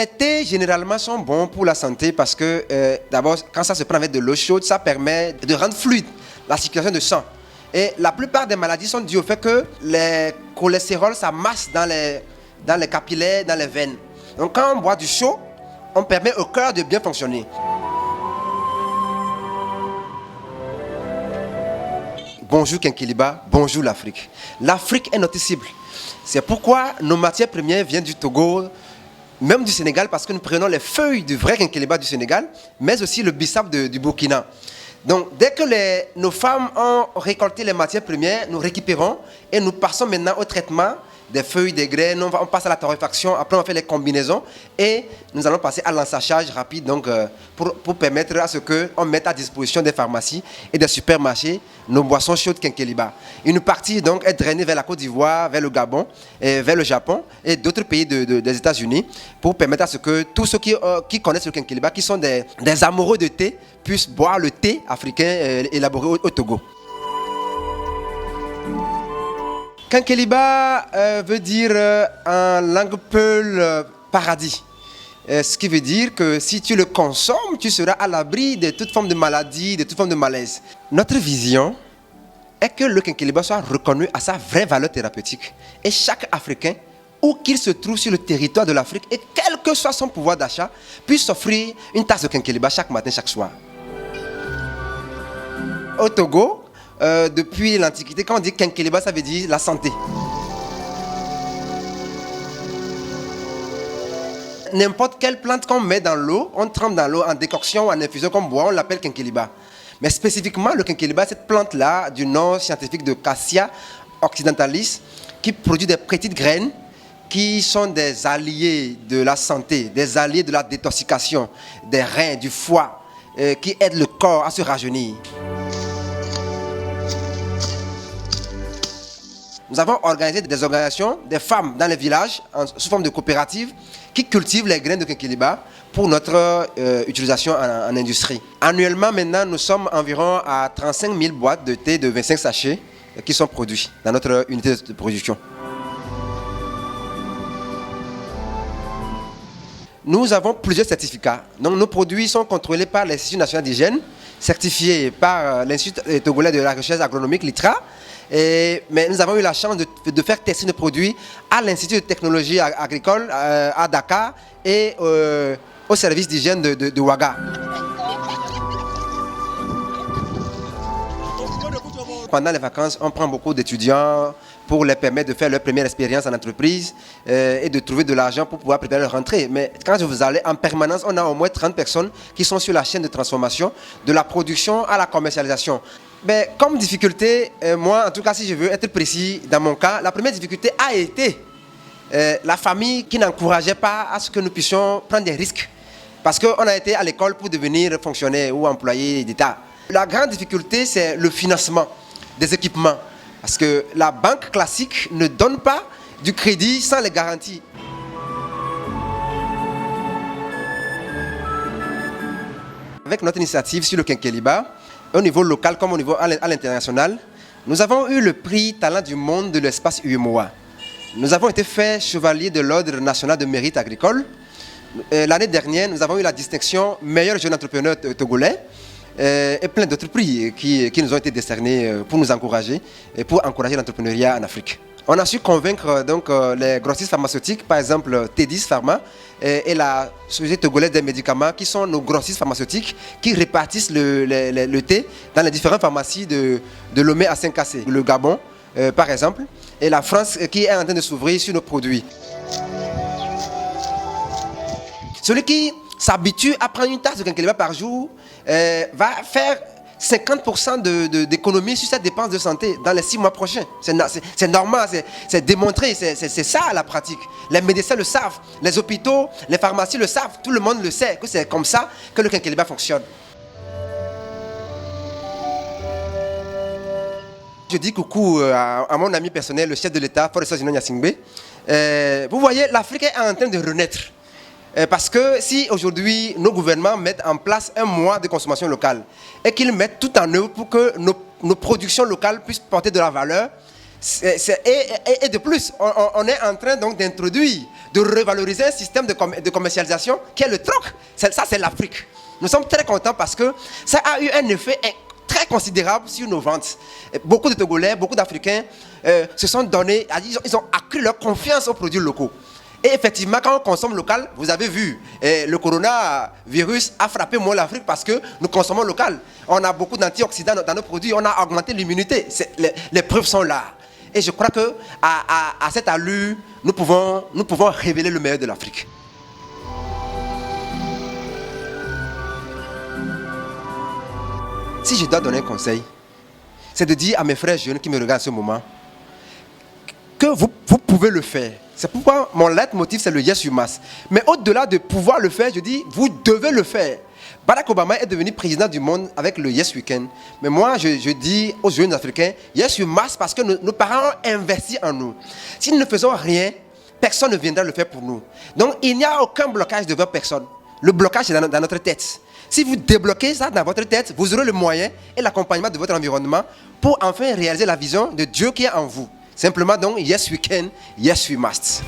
Les thés, généralement, sont bons pour la santé parce que, d'abord, quand ça se prend avec de l'eau chaude, ça permet de rendre fluide la circulation de sang. Et la plupart des maladies sont dues au fait que le cholestérol, ça masse dans les capillaires, dans les veines. Donc, quand on boit du chaud, on permet au cœur de bien fonctionner. Bonjour Kenkeliba, bonjour l'Afrique. L'Afrique est notre cible. C'est pourquoi nos matières premières viennent du Togo, même du Sénégal, parce que nous prenons les feuilles du vrai Kenkeliba du Sénégal, mais aussi le bissap du Burkina. Donc, dès que nos femmes ont récolté les matières premières, nous récupérons et nous passons maintenant au traitement des feuilles, des graines, on passe à la torréfaction, après on fait les combinaisons et nous allons passer à l'ensachage rapide donc, pour permettre à ce qu'on mette à disposition des pharmacies et des supermarchés nos boissons chaudes Kenkeliba. Une partie donc est drainée vers la Côte d'Ivoire, vers le Gabon, et vers le Japon et d'autres pays des États-Unis pour permettre à ce que tous ceux qui connaissent le Kenkeliba, qui sont des amoureux de thé, puissent boire le thé africain élaboré au Togo. Kenkeliba veut dire en langue peul paradis. Ce qui veut dire que si tu le consommes, tu seras à l'abri de toute forme de maladie, de toute forme de malaise. Notre vision est que le Kenkeliba soit reconnu à sa vraie valeur thérapeutique. Et chaque Africain, où qu'il se trouve sur le territoire de l'Afrique, et quel que soit son pouvoir d'achat, puisse s'offrir une tasse de Kenkeliba chaque matin, chaque soir. Au Togo, depuis l'Antiquité, quand on dit Kenkeliba, ça veut dire la santé. N'importe quelle plante qu'on met dans l'eau, on trempe dans l'eau en décoction ou en infusion qu'on boit, on l'appelle Kenkeliba. Mais spécifiquement, le Kenkeliba, cette plante-là, du nom scientifique de Cassia occidentalis, qui produit des petites graines qui sont des alliés de la santé, des alliés de la détoxication, des reins, du foie, qui aident le corps à se rajeunir. Nous avons organisé des organisations, des femmes dans les villages, sous forme de coopératives, qui cultivent les graines de Kenkeliba pour notre utilisation en industrie. Annuellement, maintenant, nous sommes environ à 35 000 boîtes de thé de 25 sachets qui sont produits dans notre unité de production. Nous avons plusieurs certificats. Donc, nos produits sont contrôlés par l'Institut national d'hygiène, certifiés par l'Institut togolais de la recherche agronomique, l'ITRA. Mais nous avons eu la chance de faire tester nos produits à l'Institut de technologie agricole à Dakar et au service d'hygiène de Ouaga. Pendant les vacances, on prend beaucoup d'étudiants pour les permettre de faire leur première expérience en entreprise et de trouver de l'argent pour pouvoir préparer leur rentrée. Mais quand vous allez en permanence, on a au moins 30 personnes qui sont sur la chaîne de transformation, de la production à la commercialisation. Mais comme difficulté, moi, en tout cas, si je veux être précis, dans mon cas, la première difficulté a été la famille qui n'encourageait pas à ce que nous puissions prendre des risques. Parce qu'on a été à l'école pour devenir fonctionnaire ou employé d'État. La grande difficulté, c'est le financement des équipements. Parce que la banque classique ne donne pas du crédit sans les garanties. Avec notre initiative sur le Kenkeliba, au niveau local comme au niveau à l'international, nous avons eu le prix Talent du Monde de l'espace UEMOA. Nous avons été faits chevaliers de l'Ordre national de mérite agricole. L'année dernière, nous avons eu la distinction meilleur jeune entrepreneur togolais et plein d'autres prix qui nous ont été décernés pour nous encourager et pour encourager l'entrepreneuriat en Afrique. On a su convaincre donc, les grossistes pharmaceutiques, par exemple T10 Pharma et la Société togolaise des médicaments, qui sont nos grossistes pharmaceutiques qui répartissent le thé dans les différentes pharmacies de Lomé à Saint-Cassé, le Gabon par exemple, et la France qui est en train de s'ouvrir sur nos produits. Celui qui s'habitue à prendre une tasse de Kenkeliba par jour va faire 50% d'économie sur cette dépense de santé dans les 6 mois prochains. C'est normal, c'est démontré, c'est ça la pratique. Les médecins le savent, les hôpitaux, les pharmacies le savent, tout le monde le sait, que c'est comme ça que le Kenkeliba fonctionne. Je dis coucou à mon ami personnel, le chef de l'État, Forest Gnassingbé Nyasingbe. Vous voyez, l'Afrique est en train de renaître. Parce que si aujourd'hui nos gouvernements mettent en place un mois de consommation locale et qu'ils mettent tout en œuvre pour que nos productions locales puissent porter de la valeur, Et de plus, on est en train donc d'introduire, de revaloriser un système de commercialisation qui est le troc. Ça, c'est l'Afrique. Nous sommes très contents parce que ça a eu un effet très considérable sur nos ventes. Beaucoup de Togolais, beaucoup d'Africains se sont donnés, ils ont accru leur confiance aux produits locaux. Et effectivement, quand on consomme local, vous avez vu, le coronavirus a frappé moins l'Afrique parce que nous consommons local. On a beaucoup d'antioxydants dans nos produits, on a augmenté l'immunité. Les preuves sont là. Et je crois qu'à cette allure, nous pouvons révéler le meilleur de l'Afrique. Si je dois donner un conseil, c'est de dire à mes frères jeunes qui me regardent en ce moment que vous pouvez le faire. C'est pourquoi mon leitmotiv, c'est le Yes You Must. Mais au-delà de pouvoir le faire, je dis, vous devez le faire. Barack Obama est devenu président du monde avec le Yes Weekend. Mais moi, je dis aux jeunes africains, Yes You Must, parce que nos parents ont investi en nous. Si nous ne faisons rien, personne ne viendra le faire pour nous. Donc, il n'y a aucun blocage devant personne. Le blocage est dans notre tête. Si vous débloquez ça dans votre tête, vous aurez le moyen et l'accompagnement de votre environnement pour enfin réaliser la vision de Dieu qui est en vous. Simplement donc, yes we can, yes we must.